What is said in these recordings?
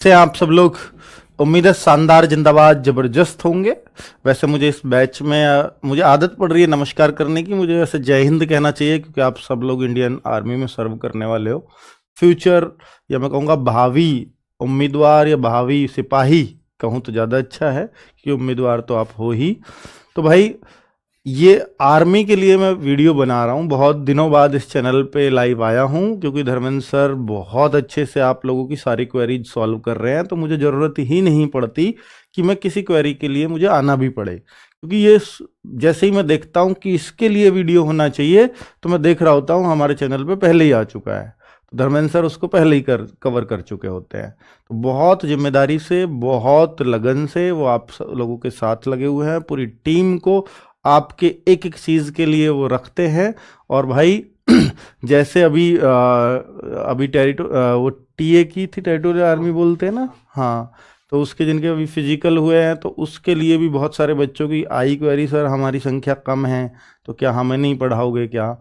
से आप सब लोग उम्मीद है शानदार जिंदाबाद जबरदस्त होंगे। वैसे मुझे इस बैच में मुझे आदत पड़ रही है नमस्कार करने की। मुझे वैसे जय हिंद कहना चाहिए क्योंकि आप सब लोग इंडियन आर्मी में सर्व करने वाले हो। फ्यूचर या मैं कहूँगा भावी उम्मीदवार या भावी सिपाही कहूँ तो ज़्यादा अच्छा है कि उम्मीदवार तो आप हो ही। तो भाई ये आर्मी के लिए मैं वीडियो बना रहा हूँ। बहुत दिनों बाद इस चैनल पे लाइव आया हूँ क्योंकि धर्मेंद्र सर बहुत अच्छे से आप लोगों की सारी क्वेरीज सॉल्व कर रहे हैं, तो मुझे ज़रूरत ही नहीं पड़ती कि मैं किसी क्वेरी के लिए मुझे आना भी पड़े, क्योंकि ये जैसे ही मैं देखता हूँ कि इसके लिए वीडियो होना चाहिए तो मैं देख रहा होता हूँ हमारे चैनल पर पहले ही आ चुका है, तो धर्मेंद्र सर उसको पहले ही कवर कर चुके होते हैं। तो बहुत जिम्मेदारी से बहुत लगन से वो आप लोगों के साथ लगे हुए हैं। पूरी टीम को आपके एक एक चीज़ के लिए वो रखते हैं। और भाई जैसे अभी वो टीए की थी, टेरिटोरियल आर्मी बोलते हैं ना, हाँ, तो उसके जिनके अभी फिजिकल हुए हैं तो उसके लिए भी बहुत सारे बच्चों की आई क्वेरी, सर हमारी संख्या कम है तो क्या हमें नहीं पढ़ाओगे क्या,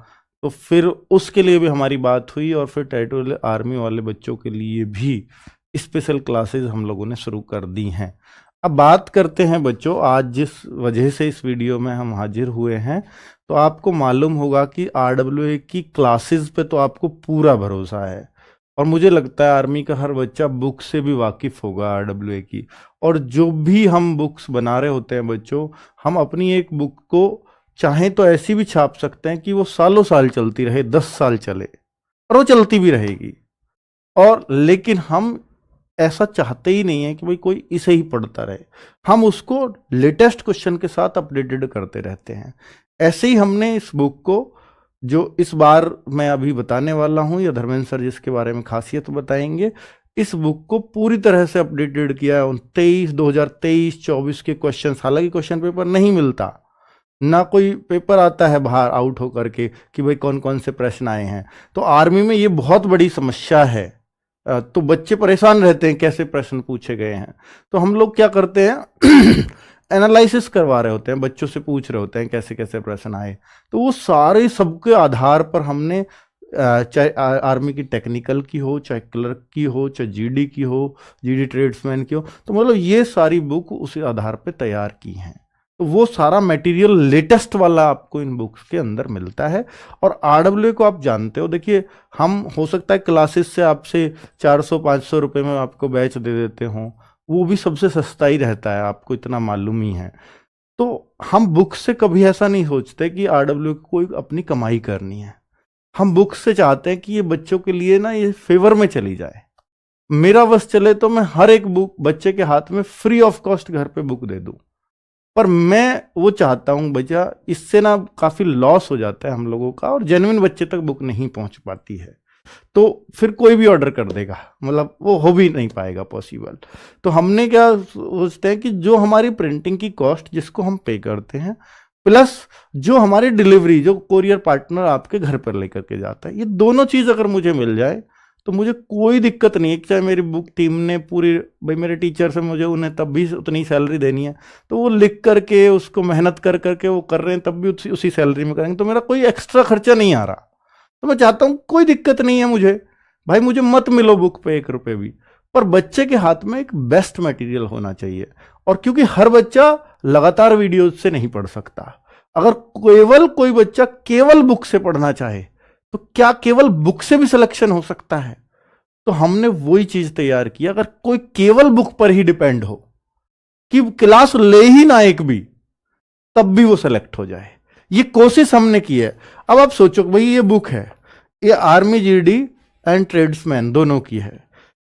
तो फिर उसके लिए भी हमारी बात हुई और फिर टेरिटोरियल आर्मी वाले बच्चों के लिए भी स्पेशल क्लासेस हम लोगों ने शुरू कर दी हैं। अब बात करते हैं बच्चों, आज जिस वजह से इस वीडियो में हम हाजिर हुए हैं, तो आपको मालूम होगा कि आरडब्ल्यूए की क्लासेस पे तो आपको पूरा भरोसा है और मुझे लगता है आर्मी का हर बच्चा बुक से भी वाकिफ होगा आरडब्ल्यूए की। और जो भी हम बुक्स बना रहे होते हैं बच्चों, हम अपनी एक बुक को चाहें तो ऐसी भी छाप सकते हैं कि वो सालों साल चलती रहे, 10 साल चले, और वो चलती भी रहेगी। और लेकिन हम ऐसा चाहते ही नहीं है कि भाई कोई इसे ही पढ़ता रहे, हम उसको लेटेस्ट क्वेश्चन के साथ अपडेटेड करते रहते हैं। ऐसे ही हमने इस बुक को, जो इस बार मैं अभी बताने वाला हूं या धर्मेंद्र सर जिसके बारे में खासियत बताएंगे, इस बुक को पूरी तरह से अपडेटेड किया है। 2023-24 के क्वेश्चन, हालांकि क्वेश्चन पेपर नहीं मिलता, ना कोई पेपर आता है बाहर आउट होकर के कि भाई कौन कौन से प्रश्न आए हैं, तो आर्मी में ये बहुत बड़ी समस्या है। तो बच्चे परेशान रहते हैं कैसे प्रश्न पूछे गए हैं, तो हम लोग क्या करते हैं एनालिसिस करवा रहे होते हैं, बच्चों से पूछ रहे होते हैं कैसे कैसे प्रश्न आए, तो वो सारे सबके आधार पर हमने चाहे आर्मी की टेक्निकल की हो, चाहे क्लर्क की हो, चाहे जीडी की हो, जीडी ट्रेड्समैन की हो, तो मतलब ये सारी बुक उसी आधार पर तैयार की हैं। तो वो सारा मटेरियल लेटेस्ट वाला आपको इन बुक्स के अंदर मिलता है। और आरडब्ल्यूए को आप जानते हो, देखिए हम हो सकता है क्लासेस से आपसे 400-500 रुपये में आपको बैच दे देते हों, वो भी सबसे सस्ता ही रहता है, आपको इतना मालूम ही है। तो हम बुक से कभी ऐसा नहीं सोचते कि आरडब्ल्यूए को कोई अपनी कमाई करनी है। हम बुक से चाहते हैं कि ये बच्चों के लिए ना ये फेवर में चली जाए। मेरा बस चले तो मैं हर एक बुक बच्चे के हाथ में फ्री ऑफ कॉस्ट घर पे बुक दे दूं, पर मैं वो चाहता हूं बच्चा, इससे ना काफ़ी लॉस हो जाता है हम लोगों का और जेन्युइन बच्चे तक बुक नहीं पहुंच पाती है, तो फिर कोई भी ऑर्डर कर देगा, मतलब वो हो भी नहीं पाएगा पॉसिबल। तो हमने क्या सोचते हैं कि जो हमारी प्रिंटिंग की कॉस्ट जिसको हम पे करते हैं, प्लस जो हमारी डिलीवरी, जो कोरियर पार्टनर आपके घर पर लेकर के जाता है, ये दोनों चीज़ अगर मुझे मिल जाए तो मुझे कोई दिक्कत नहीं है। चाहे मेरी बुक टीम ने पूरी, भाई मेरे टीचर से मुझे उन्हें तब भी उतनी सैलरी देनी है, तो वो लिख करके उसको मेहनत कर करके वो कर रहे हैं, तब भी उसी सैलरी में करेंगे, तो मेरा कोई एक्स्ट्रा खर्चा नहीं आ रहा। तो मैं चाहता हूँ कोई दिक्कत नहीं है मुझे, भाई मुझे मत मिलो बुक पे 1 रुपये भी, पर बच्चे के हाथ में एक बेस्ट मटेरियल होना चाहिए। और क्योंकि हर बच्चा लगातार वीडियो से नहीं पढ़ सकता, अगर केवल कोई बच्चा केवल बुक से पढ़ना चाहे तो क्या केवल बुक से भी सिलेक्शन हो सकता है? तो हमने वही चीज तैयार की, अगर कोई केवल बुक पर ही डिपेंड हो कि क्लास ले ही ना एक भी, तब भी वो सेलेक्ट हो जाए, ये कोशिश हमने की है। अब आप सोचो भाई ये बुक है, ये आर्मी जीडी एंड ट्रेड्समैन दोनों की है,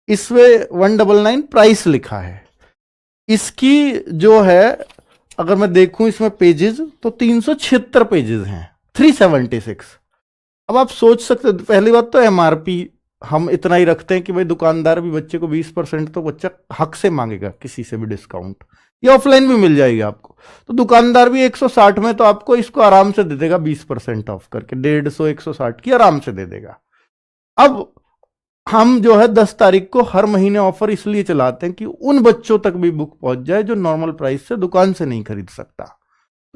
इसमें 199 प्राइस लिखा है। इसकी जो है अगर मैं देखूं इसमें पेजेस तो 376 पेजेस हैं, 376। अब आप सोच सकते, पहली बात तो एमआरपी हम इतना ही रखते हैं कि भाई दुकानदार भी बच्चे को 20% तो बच्चा हक से मांगेगा किसी से भी डिस्काउंट, ये ऑफलाइन भी मिल जाएगी आपको, तो दुकानदार भी 160 में तो आपको इसको आराम से दे देगा 20% ऑफ करके, 150-160 की आराम से दे देगा। अब हम जो है 10 तारीख को हर महीने ऑफर इसलिए चलाते हैं कि उन बच्चों तक भी बुक पहुंच जाए जो नॉर्मल प्राइस से दुकान से नहीं खरीद सकता।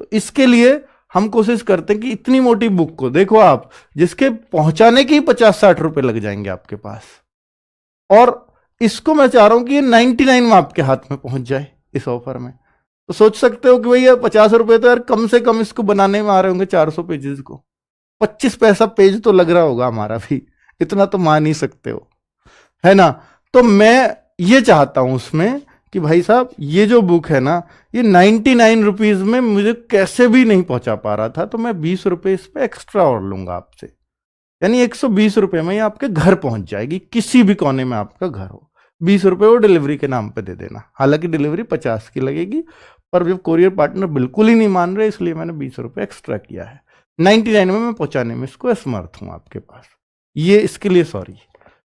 तो इसके लिए हम कोशिश करते हैं कि इतनी मोटी बुक को देखो आप, जिसके पहुंचाने के ही 50-60 रुपए लग जाएंगे आपके पास, और इसको मैं चाह रहा हूं कि ये 99 में आपके हाथ में पहुंच जाए इस ऑफर में। तो सोच सकते हो कि भैया 50 रुपए तो यार कम से कम इसको बनाने में आ रहे होंगे 400 पेजेस को, 25 पैसा पेज तो लग रहा होगा हमारा भी, इतना तो मान ही सकते हो, है ना। तो मैं ये चाहता हूं उसमें कि भाई साहब ये जो बुक है ना, ये 99 रुपीज में मुझे कैसे भी नहीं पहुंचा पा रहा था, तो मैं 20 रुपए इस पे एक्स्ट्रा और लूंगा आपसे, यानी 120 रुपए में ये आपके घर पहुंच जाएगी, किसी भी कोने में आपका घर हो। 20 रुपए वो डिलीवरी के नाम पे दे देना, हालांकि डिलीवरी 50 की लगेगी, पर जब कोरियर पार्टनर बिल्कुल ही नहीं मान रहे इसलिए मैंने 20 रुपए एक्स्ट्रा किया है। 99 में मैं पहुंचाने में इसको असमर्थ हूं आपके पास, ये इसके लिए सॉरी,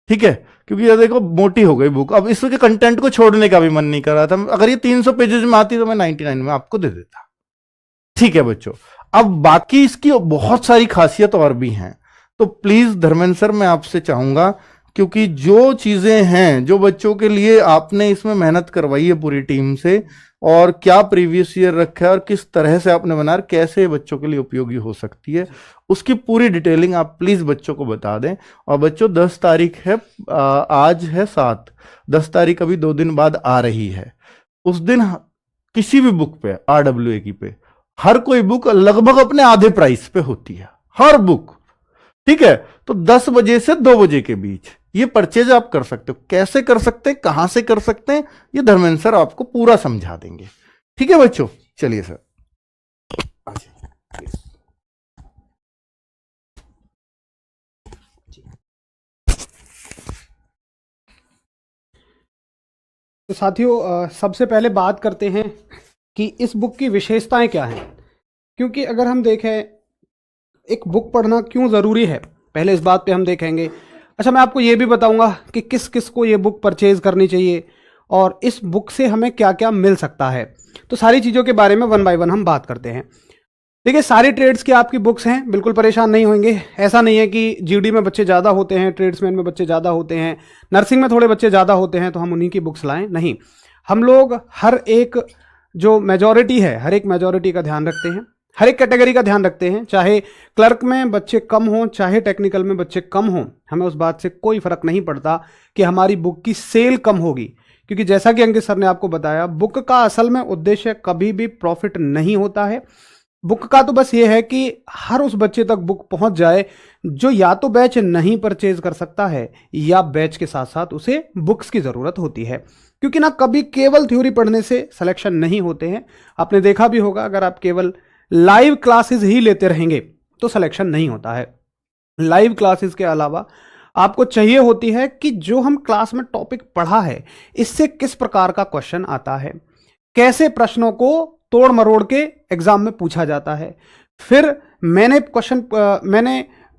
ठीक है। क्योंकि ये देखो मोटी हो गई बुक, अब इसके कंटेंट को छोड़ने का भी मन नहीं कर रहा था। अगर ये 300 पेजेस में आती तो मैं 99 में आपको दे देता, ठीक है बच्चों। अब बाकी इसकी बहुत सारी खासियत और भी हैं, तो प्लीज धर्मेंद्र सर मैं आपसे चाहूंगा, क्योंकि जो चीजें हैं जो बच्चों के लिए आपने इसमें मेहनत करवाई है पूरी टीम से, और क्या प्रीवियस ईयर रखा है और किस तरह से आपने बनाया, कैसे बच्चों के लिए उपयोगी हो सकती है, उसकी पूरी डिटेलिंग आप प्लीज बच्चों को बता दें। और बच्चों 10 तारीख है, आज है 7, 10 तारीख अभी 2 दिन बाद आ रही है। उस दिन किसी भी बुक पे, RWA की पे, हर कोई बुक लगभग अपने आधे प्राइस पे होती है, हर बुक, ठीक है। तो 10 बजे से 2 बजे के बीच ये परचेज आप कर सकते हो। कैसे कर सकते हैं, कहां से कर सकते हैं, ये धर्मेंद्र सर आपको पूरा समझा देंगे, ठीक है बच्चों। चलिए सर। तो साथियों सबसे पहले बात करते हैं कि इस बुक की विशेषताएं क्या हैं। क्योंकि अगर हम देखें एक बुक पढ़ना क्यों ज़रूरी है, पहले इस बात पे हम देखेंगे। अच्छा, मैं आपको ये भी बताऊंगा कि किस किस को ये बुक परचेज़ करनी चाहिए और इस बुक से हमें क्या क्या मिल सकता है। तो सारी चीज़ों के बारे में 1 बाय 1 हम बात करते हैं। देखिए, सारी ट्रेड्स की आपकी बुक्स हैं, बिल्कुल परेशान नहीं होंगे। ऐसा नहीं है कि जीडी में बच्चे ज़्यादा होते हैं, ट्रेड्समैन में बच्चे ज़्यादा होते हैं, नर्सिंग में थोड़े बच्चे ज़्यादा होते हैं तो हम उन्हीं की बुक्स लाएं, नहीं। हम लोग हर एक जो मेजॉरिटी है, हर एक मेजॉरिटी का ध्यान रखते हैं, हर एक कैटेगरी का ध्यान रखते हैं। चाहे क्लर्क में बच्चे कम हों, चाहे टेक्निकल में बच्चे कम हों, हमें उस बात से कोई फ़र्क नहीं पड़ता कि हमारी बुक की सेल कम होगी। क्योंकि जैसा कि अंकित सर ने आपको बताया, बुक का असल में उद्देश्य कभी भी प्रॉफिट नहीं होता है। बुक का तो बस ये है कि हर उस बच्चे तक बुक पहुंच जाए जो या तो बैच नहीं परचेज कर सकता है या बैच के साथ साथ उसे बुक्स की ज़रूरत होती है। क्योंकि ना कभी केवल थ्योरी पढ़ने से सिलेक्शन नहीं होते हैं। आपने देखा भी होगा, अगर आप केवल लाइव क्लासेस ही लेते रहेंगे तो सिलेक्शन नहीं होता है। लाइव क्लासेस के अलावा आपको चाहिए होती है कि जो हम क्लास में टॉपिक पढ़ा है इससे किस प्रकार का क्वेश्चन आता है, कैसे प्रश्नों को तोड़ मरोड़ के एग्जाम में पूछा जाता है। फिर मैंने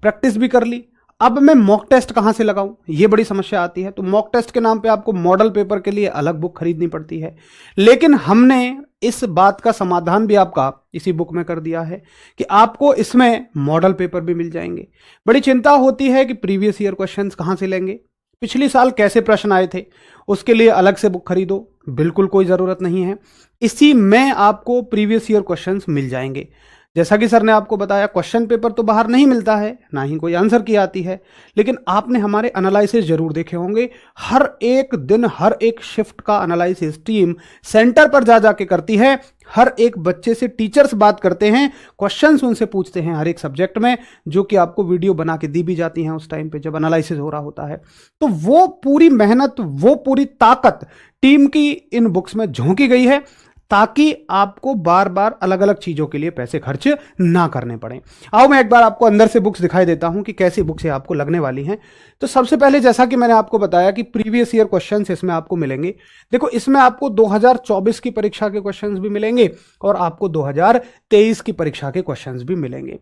प्रैक्टिस भी कर ली, अब मैं मॉक टेस्ट कहाँ से लगाऊं, ये बड़ी समस्या आती है। तो मॉक टेस्ट के नाम पे आपको मॉडल पेपर के लिए अलग बुक खरीदनी पड़ती है। लेकिन हमने इस बात का समाधान भी आपका इसी बुक में कर दिया है कि आपको इसमें मॉडल पेपर भी मिल जाएंगे। बड़ी चिंता होती है कि प्रीवियस ईयर क्वेश्चंस कहाँ से लेंगे, पिछली साल कैसे प्रश्न आए थे, उसके लिए अलग से बुक खरीदो, बिल्कुल कोई ज़रूरत नहीं है। इसी में आपको प्रीवियस ईयर क्वेश्चंस मिल जाएंगे। जैसा कि सर ने आपको बताया, क्वेश्चन पेपर तो बाहर नहीं मिलता है, ना ही कोई आंसर की आती है, लेकिन आपने हमारे एनालिसिस जरूर देखे होंगे। हर एक दिन हर एक शिफ्ट का एनालिसिस टीम सेंटर पर जा जाके करती है। हर एक बच्चे से टीचर्स बात करते हैं, क्वेश्चंस उनसे पूछते हैं हर एक सब्जेक्ट में, जो कि आपको वीडियो बना के दी भी जाती हैं उस टाइम पे जब एनालिसिस हो रहा होता है। तो वो पूरी मेहनत, वो पूरी ताकत टीम की इन बुक्स में झोंकी गई है ताकि आपको बार बार अलग अलग चीज़ों के लिए पैसे खर्च ना करने पड़े। आओ मैं एक बार आपको अंदर से बुक्स दिखाई देता हूं कि कैसी बुक्स आपको लगने वाली हैं। तो सबसे पहले जैसा कि मैंने आपको बताया कि प्रीवियस ईयर क्वेश्चंस इसमें आपको मिलेंगे। देखो, इसमें आपको 2024 की परीक्षा के क्वेश्चंस भी मिलेंगे और आपको 2023 की परीक्षा के क्वेश्चंस भी मिलेंगे।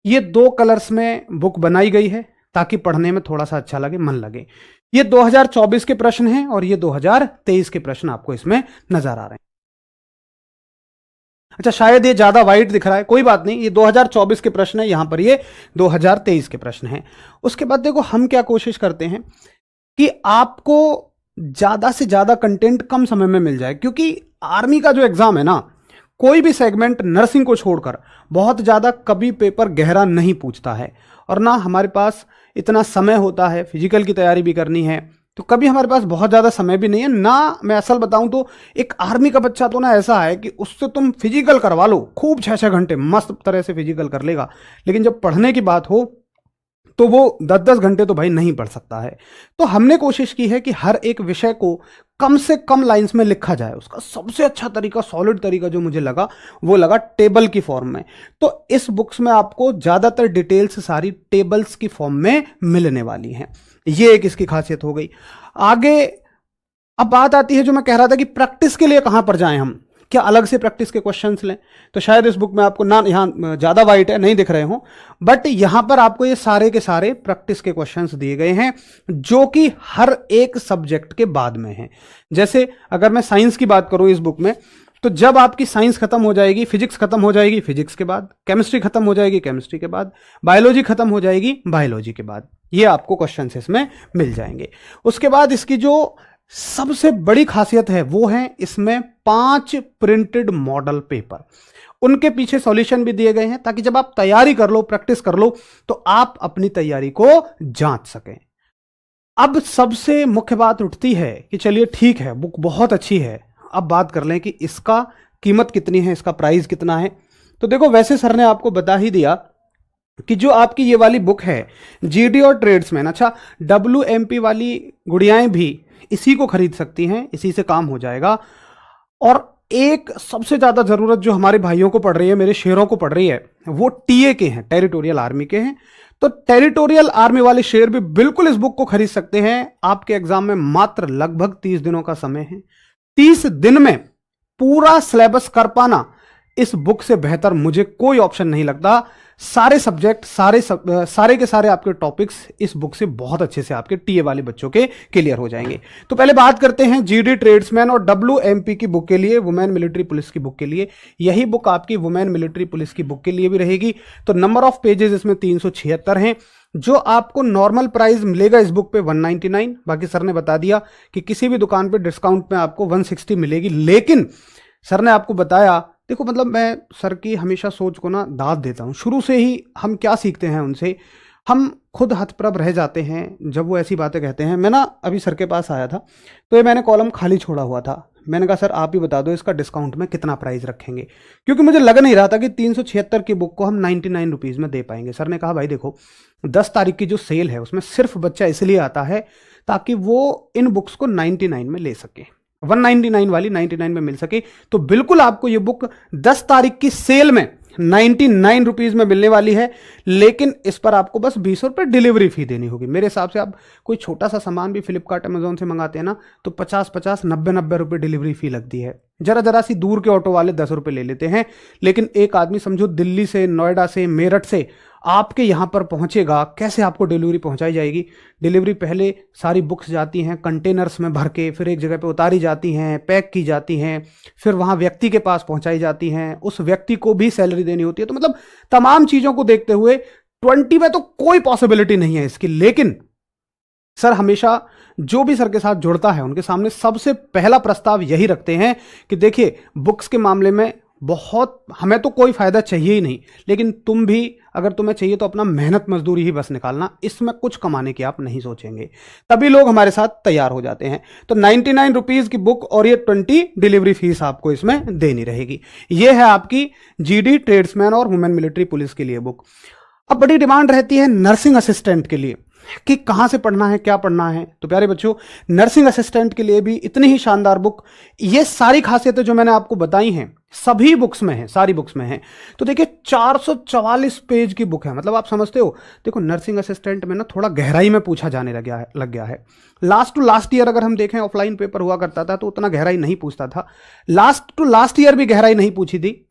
ये 2 कलर्स में बुक बनाई गई है ताकि पढ़ने में थोड़ा सा अच्छा लगे, मन लगे। ये 2024 के प्रश्न हैं और ये 2023 के प्रश्न आपको इसमें नजर आ रहे हैं। अच्छा, शायद ये ज्यादा वाइट दिख रहा है, कोई बात नहीं, ये 2024 के प्रश्न है, यहां पर ये 2023 के प्रश्न हैं। उसके बाद देखो, हम क्या कोशिश करते हैं कि आपको ज्यादा से ज्यादा कंटेंट कम समय में मिल जाए। क्योंकि आर्मी का जो एग्जाम है ना, कोई भी सेगमेंट नर्सिंग को छोड़कर बहुत ज्यादा कभी पेपर गहरा नहीं पूछता है, और ना हमारे पास इतना समय होता है। फिजिकल की तैयारी भी करनी है, तो कभी हमारे पास बहुत ज़्यादा समय भी नहीं है ना। मैं असल बताऊं तो एक आर्मी का बच्चा तो ना ऐसा है कि उससे तुम फिजिकल करवा लो, खूब 6-6 घंटे मस्त तरह से फिजिकल कर लेगा, लेकिन जब पढ़ने की बात हो तो वो 10-10 घंटे तो भाई नहीं पढ़ सकता है। तो हमने कोशिश की है कि हर एक विषय को कम से कम लाइंस में लिखा जाए। उसका सबसे अच्छा तरीका, सॉलिड तरीका जो मुझे लगा वो लगा टेबल की फॉर्म में। तो इस बुक्स में आपको ज़्यादातर डिटेल्स सारी टेबल्स की फॉर्म में मिलने वाली हैं। ये एक इसकी खासियत हो गई। आगे अब बात आती है जो मैं कह रहा था कि प्रैक्टिस के लिए कहाँ पर जाएं हम, क्या अलग से प्रैक्टिस के क्वेश्चंस लें। तो शायद इस बुक में आपको ना, यहाँ ज़्यादा वाइट है नहीं दिख रहे हो, बट यहाँ पर आपको ये सारे के सारे प्रैक्टिस के क्वेश्चंस दिए गए हैं जो कि हर एक सब्जेक्ट के बाद में हैं। जैसे अगर मैं साइंस की बात करूँ इस बुक में, तो जब आपकी साइंस खत्म हो जाएगी, फिजिक्स खत्म हो जाएगी फिजिक्स के बाद, केमिस्ट्री खत्म हो जाएगी केमिस्ट्री के बाद, बायोलॉजी खत्म हो जाएगी बायोलॉजी के बाद, ये आपको क्वेश्चंस इसमें मिल जाएंगे। उसके बाद इसकी जो सबसे बड़ी खासियत है वो है इसमें 5 प्रिंटेड मॉडल पेपर, उनके पीछे सॉल्यूशन भी दिए गए हैं ताकि जब आप तैयारी कर लो, प्रैक्टिस कर लो, तो आप अपनी तैयारी को जांच सकें। अब सबसे मुख्य बात उठती है कि चलिए ठीक है, बुक बहुत अच्छी है, अब बात कर लें कि इसका कीमत कितनी है, इसका प्राइस कितना है। तो देखो, वैसे सर ने आपको बता ही दिया कि जो आपकी ये वाली बुक है जीडी और ट्रेड्समैन, अच्छा WMP वाली गुड़ियाएं भी इसी को खरीद सकती हैं, इसी से काम हो जाएगा। और एक सबसे ज़्यादा ज़रूरत जो हमारे भाइयों को पड़ रही है, मेरे शेरों को पड़ रही है, वो टीए के हैं, टेरिटोरियल आर्मी के हैं। तो टेरिटोरियल आर्मी वाले शेर भी बिल्कुल इस बुक को खरीद सकते हैं। आपके एग्जाम में मात्र लगभग 30 दिनों का समय है। 30 दिन में पूरा सिलेबस कर पाना इस बुक से बेहतर मुझे कोई ऑप्शन नहीं लगता। सारे सब्जेक्ट, सारे के सारे आपके टॉपिक्स इस बुक से बहुत अच्छे से आपके टीए वाले बच्चों के क्लियर हो जाएंगे। तो पहले बात करते हैं जीडी ट्रेड्समैन और WMP की बुक के लिए, वुमेन मिलिट्री पुलिस की बुक के लिए। यही बुक आपकी वुमेन मिलिट्री पुलिस की बुक के लिए भी रहेगी। तो नंबर ऑफ पेजेस इसमें 376 हैं। जो आपको नॉर्मल प्राइस मिलेगा इस बुक पे 199, बाकी सर ने बता दिया कि किसी भी दुकान पे डिस्काउंट में आपको 160 मिलेगी। लेकिन सर ने आपको बताया, देखो मतलब मैं सर की हमेशा सोच को ना दाद देता हूँ। शुरू से ही हम क्या सीखते हैं उनसे, हम खुद हतप्रभ रह जाते हैं जब वो ऐसी बातें कहते हैं। मैं ना अभी सर के पास आया था तो ये मैंने कॉलम खाली छोड़ा हुआ था। मैंने कहा सर आप ही बता दो इसका डिस्काउंट में कितना प्राइस रखेंगे, क्योंकि मुझे लग नहीं रहा था कि 376 की बुक को हम 99 रुपीज़ में दे पाएंगे। सर ने कहा भाई देखो 10 तारीख की जो सेल है उसमें सिर्फ बच्चा इसलिए आता है ताकि वो इन बुक्स को 99 में ले सके, 199 वाली 99 में मिल सके। तो बिल्कुल आपको ये बुक 10 तारीख की सेल में 99 रुपीज़ में मिलने वाली है। लेकिन इस पर आपको बस 20 रुपये डिलीवरी फी देनी होगी। मेरे हिसाब से आप कोई छोटा सा सामान भी फ्लिपकार्ट अमेजोन से मंगाते हैं ना, तो 50-50, 90-90 रुपये डिलीवरी फी लगती है। जरा सी दूर के ऑटो वाले 10 रुपये ले लेते हैं। लेकिन एक आदमी समझो दिल्ली से, नोएडा से, मेरठ से आपके यहाँ पर पहुँचेगा, कैसे आपको डिलीवरी पहुँचाई जाएगी? डिलीवरी पहले सारी बुक्स जाती हैं कंटेनर्स में भर के, फिर एक जगह पे उतारी जाती हैं, पैक की जाती हैं, फिर वहाँ व्यक्ति के पास पहुँचाई जाती हैं, उस व्यक्ति को भी सैलरी देनी होती है। तो मतलब तमाम चीज़ों को देखते हुए 20 में तो कोई पॉसिबिलिटी नहीं है इसकी। लेकिन सर हमेशा जो भी सर के साथ जुड़ता है उनके सामने सबसे पहला प्रस्ताव यही रखते हैं कि देखिए बुक्स के मामले में बहुत हमें तो कोई फायदा चाहिए ही नहीं, लेकिन तुम भी अगर तुम्हें चाहिए तो अपना मेहनत मजदूरी ही बस निकालना, इसमें कुछ कमाने की आप नहीं सोचेंगे। तभी लोग हमारे साथ तैयार हो जाते हैं। तो 99 रुपीज़ की बुक और ये 20 डिलीवरी फीस आपको इसमें देनी रहेगी। ये है आपकी जीडी ट्रेड्समैन और वुमेन मिलिट्री पुलिस के लिए बुक। अब बड़ी डिमांड रहती है नर्सिंग असिस्टेंट के लिए कि कहाँ से पढ़ना है, क्या पढ़ना है। तो प्यारे बच्चों, नर्सिंग असिस्टेंट के लिए भी इतनी ही शानदार बुक, ये सारी खासियतें जो मैंने आपको बताई हैं सभी बुक्स में है, सारी बुक्स में है। तो देखिए 444 पेज की बुक है, मतलब आप समझते हो। देखो नर्सिंग असिस्टेंट में ना थोड़ा गहराई में पूछा जाने लग गया है। लास्ट टू लास्ट ईयर अगर हम देखें ऑफलाइन पेपर हुआ करता था तो उतना गहराई नहीं पूछता था। लास्ट टू लास्ट ईयर भी गहराई नहीं पूछी थी।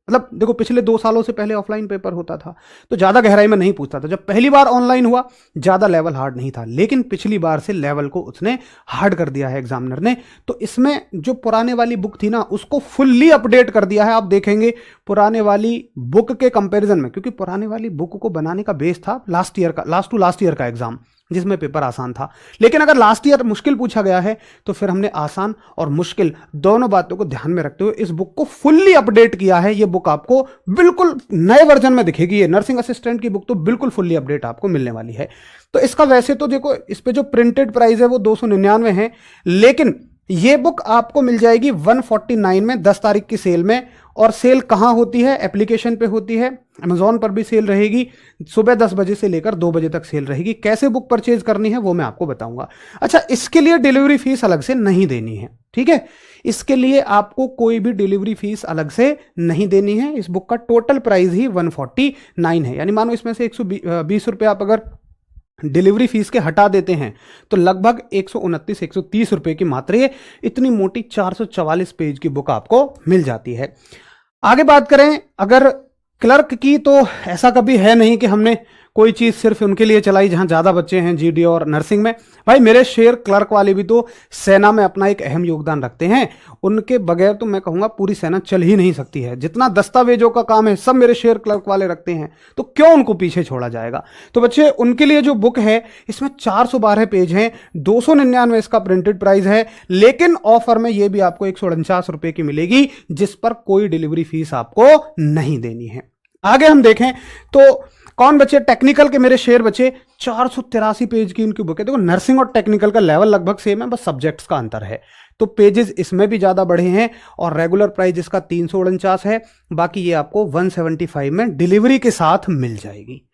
मतलब देखो पिछले 2 सालों से पहले ऑफलाइन पेपर होता था तो ज़्यादा गहराई में नहीं पूछता था। जब पहली बार ऑनलाइन हुआ ज़्यादा लेवल हार्ड नहीं था, लेकिन पिछली बार से लेवल को उसने हार्ड कर दिया है एग्जामिनर ने। तो इसमें जो पुराने वाली बुक थी ना उसको फुल्ली अपडेट कर दिया है। आप देखेंगे पुराने वाली बुक के कंपैरिजन में, क्योंकि पुराने वाली बुक को बनाने का बेस था लास्ट टू लास्ट ईयर का एग्जाम, जिसमें पेपर आसान था। लेकिन अगर लास्ट ईयर मुश्किल पूछा गया है तो फिर हमने आसान और मुश्किल दोनों बातों को ध्यान में रखते हुए इस बुक को फुल्ली अपडेट किया है। ये बुक आपको बिल्कुल नए वर्जन में दिखेगी। ये नर्सिंग असिस्टेंट की बुक तो बिल्कुल फुल्ली अपडेट आपको मिलने वाली है। तो इसका वैसे तो देखो इस पे जो प्रिंटेड प्राइस है वो 299 है, लेकिन ये बुक आपको मिल जाएगी 149 में 10 तारीख की सेल में। और सेल कहां होती है? एप्लीकेशन पे होती है, अमेजॉन पर भी सेल रहेगी, सुबह 10 बजे से लेकर 2 बजे तक सेल रहेगी। कैसे बुक परचेज करनी है वो मैं आपको बताऊंगा। अच्छा, इसके लिए डिलीवरी फीस अलग से नहीं देनी है, ठीक है? इसके लिए आपको कोई भी डिलीवरी फीस अलग से नहीं देनी है। इस बुक का टोटल प्राइस ही 149 है, यानी मानो इसमें से 120 रुपये आप अगर डिलीवरी फीस के हटा देते हैं तो लगभग 129-130 रुपए की मात्र ये इतनी मोटी 444 पेज की बुक आपको मिल जाती है। आगे बात करें अगर क्लर्क की, तो ऐसा कभी है नहीं कि हमने कोई चीज सिर्फ उनके लिए चलाई जहां ज्यादा बच्चे हैं जीडी और नर्सिंग में। भाई मेरे शेर क्लर्क वाले भी तो सेना में अपना एक अहम योगदान रखते हैं। उनके बगैर तो मैं कहूंगा पूरी सेना चल ही नहीं सकती है। जितना दस्तावेजों का काम है सब मेरे शेर क्लर्क वाले रखते हैं, तो क्यों उनको पीछे छोड़ा जाएगा। तो बच्चे उनके लिए जो बुक है इसमें 412 पेज हैं, 299 इसका प्रिंटेड प्राइस है, लेकिन ऑफर में ये भी आपको 149 रुपए की मिलेगी, जिस पर कोई डिलीवरी फीस आपको नहीं देनी है। आगे हम देखें तो कौन बच्चे टेक्निकल के मेरे शेर बच्चे 483 पेज की उनकी बुक है। देखो नर्सिंग और टेक्निकल का लेवल लगभग सेम है, बस सब्जेक्ट्स का अंतर है। तो पेजेस इसमें भी ज्यादा बढ़े हैं और रेगुलर प्राइस इसका 349 है, बाकी ये आपको 175 में डिलीवरी के साथ मिल जाएगी।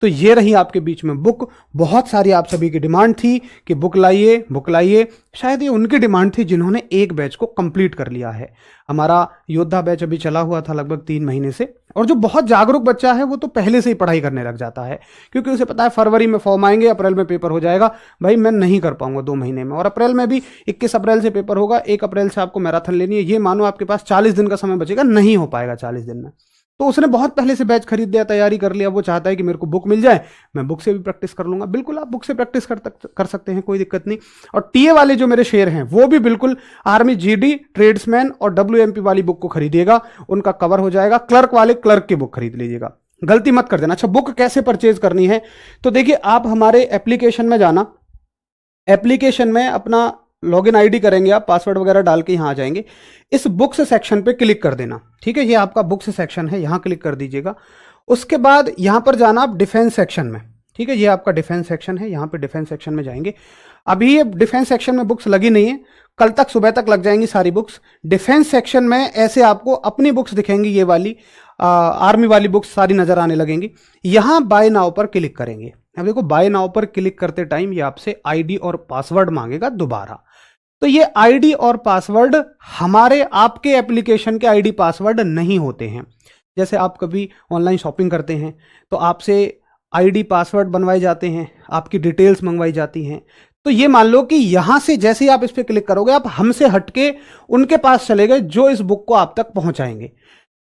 तो ये रही आपके बीच में बुक। बहुत सारी आप सभी की डिमांड थी कि बुक लाइए बुक लाइए। शायद ये उनकी डिमांड थी जिन्होंने एक बैच को कंप्लीट कर लिया है। हमारा योद्धा बैच अभी चला हुआ था लगभग 3 महीने से, और जो बहुत जागरूक बच्चा है वो तो पहले से ही पढ़ाई करने लग जाता है, क्योंकि उसे पता है फरवरी में फॉर्म आएंगे, अप्रैल में पेपर हो जाएगा। भाई मैं नहीं कर पाऊंगा 2 महीने में, और अप्रैल में भी 21 अप्रैल से पेपर होगा, 1 अप्रैल से आपको मैराथन लेनी है। ये मानो आपके पास 40 दिन का समय बचेगा, नहीं हो पाएगा 40 दिन में। तो उसने बहुत पहले से बैच खरीद लिया, तैयारी कर लिया, वो चाहता है कि मेरे को बुक मिल जाए, मैं बुक से भी प्रैक्टिस कर लूंगा। बिल्कुल आप बुक से प्रैक्टिस कर सकते हैं, कोई दिक्कत नहीं। और टीए वाले जो मेरे शेयर हैं वो भी बिल्कुल आर्मी, जीडी, ट्रेड्समैन और डब्ल्यूएमपी वाली बुक को खरीदिएगा, उनका कवर हो जाएगा। क्लर्क वाले क्लर्क की बुक खरीद लीजिएगा, गलती मत कर देना। अच्छा, बुक कैसे परचेज करनी है? तो देखिए आप हमारे एप्लीकेशन में जाना, एप्लीकेशन में अपना लॉगिन आईडी करेंगे आप, पासवर्ड वगैरह डाल के यहां आ जाएंगे। इस बुक्स सेक्शन पे क्लिक कर देना, ठीक है? ये आपका बुक्स सेक्शन है, यहां क्लिक कर दीजिएगा। उसके बाद यहां पर जाना आप डिफेंस सेक्शन में, ठीक है? ये आपका डिफेंस सेक्शन है, यहां पे डिफेंस सेक्शन में जाएंगे। अभी ये डिफेंस सेक्शन में बुक्स लगी नहीं है, कल तक सुबह तक लग जाएंगी सारी बुक्स। डिफेंस सेक्शन में ऐसे आपको अपनी बुक्स दिखेंगी, ये वाली आर्मी वाली बुक्स सारी नजर आने लगेंगी। यहां बाय नाउ पर क्लिक करेंगे। अब देखो बाय नाउ पर क्लिक करते टाइम ये आपसे आईडी और पासवर्ड मांगेगा दोबारा। तो ये आईडी और पासवर्ड हमारे आपके एप्लीकेशन के आईडी पासवर्ड नहीं होते हैं। जैसे आप कभी ऑनलाइन शॉपिंग करते हैं तो आपसे आईडी पासवर्ड बनवाए जाते हैं, आपकी डिटेल्स मंगवाई जाती हैं। तो ये मान लो कि यहां से जैसे ही आप इस पर क्लिक करोगे आप हमसे हटके उनके पास चले गए जो इस बुक को आप तक पहुंचाएंगे।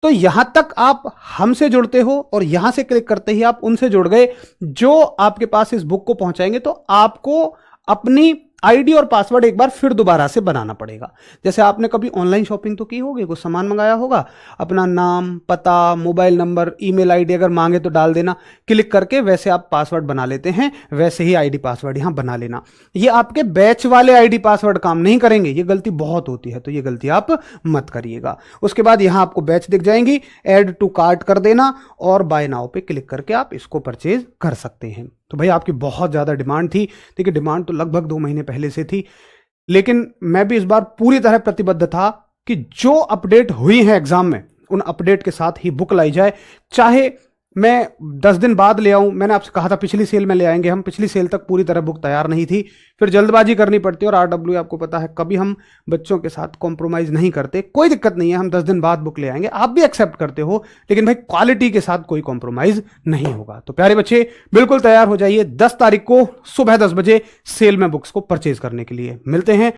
तो यहां तक आप हमसे जुड़ते हो और यहां से क्लिक करते ही आप उनसे जुड़ गए जो आपके पास इस बुक को पहुंचाएंगे। तो आपको अपनी आईडी और पासवर्ड एक बार फिर दोबारा से बनाना पड़ेगा। जैसे आपने कभी ऑनलाइन शॉपिंग तो की होगी, कुछ सामान मंगाया होगा, अपना नाम, पता, मोबाइल नंबर, ईमेल आईडी अगर मांगे तो डाल देना, क्लिक करके वैसे आप पासवर्ड बना लेते हैं, वैसे ही आईडी पासवर्ड यहां बना लेना। ये आपके बैच वाले आईडी पासवर्ड काम नहीं करेंगे, ये गलती बहुत होती है, तो ये गलती आप मत करिएगा। उसके बाद यहां आपको बैच दिख जाएंगी, ऐड टू कार्ट कर देना और बाय नाउ पे क्लिक करके आप इसको परचेज कर सकते हैं। तो भाई आपकी बहुत ज़्यादा डिमांड थी, देखिए डिमांड तो लगभग 2 महीने पहले से थी, लेकिन मैं भी इस बार पूरी तरह प्रतिबद्ध था कि जो अपडेट हुई है एग्जाम में उन अपडेट के साथ ही बुक लाई जाए, चाहे मैं 10 दिन बाद ले आऊं। मैंने आपसे कहा था पिछली सेल में ले आएंगे हम, पिछली सेल तक पूरी तरह बुक तैयार नहीं थी, फिर जल्दबाजी करनी पड़ती है। और आरडब्ल्यू आपको पता है कभी हम बच्चों के साथ कॉम्प्रोमाइज़ नहीं करते, कोई दिक्कत नहीं है, हम 10 दिन बाद बुक ले आएंगे, आप भी एक्सेप्ट करते हो, लेकिन भाई क्वालिटी के साथ कोई कॉम्प्रोमाइज़ नहीं होगा। तो प्यारे बच्चे बिल्कुल तैयार हो जाइए, 10 तारीख को सुबह 10 बजे सेल में बुक्स को परचेज करने के लिए। मिलते हैं